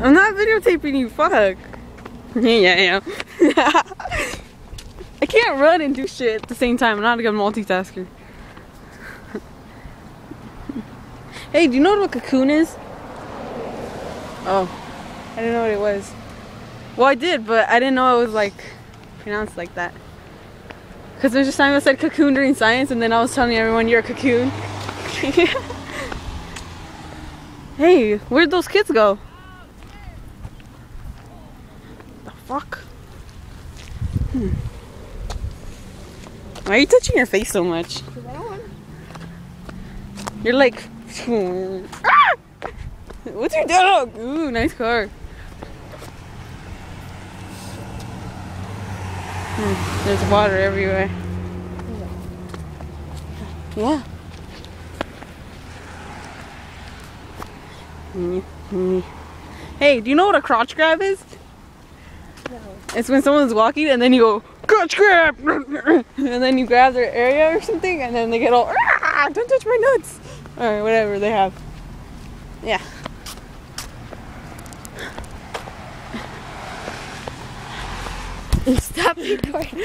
I'm not videotaping you, fuck. Yeah. I can't run and do shit at the same time. I'm not a good multitasker. Hey, do you know what a cocoon is? Oh, I didn't know what it was. Well, I did, but I didn't know it was like pronounced like that. Because there's just time I said cocoon during science, and then I was telling everyone you're a cocoon. Hey, where'd those kids go? The fuck? Why are you touching your face so much? You're like, what's your dog? Ooh, nice car. There's water everywhere. Yeah. Hey, do you know what a crotch grab is? No. It's when someone's walking and then you go, crotch grab! And then you grab their area or something and then they get all, don't touch my nuts! Or whatever they have. Yeah. Stop recording.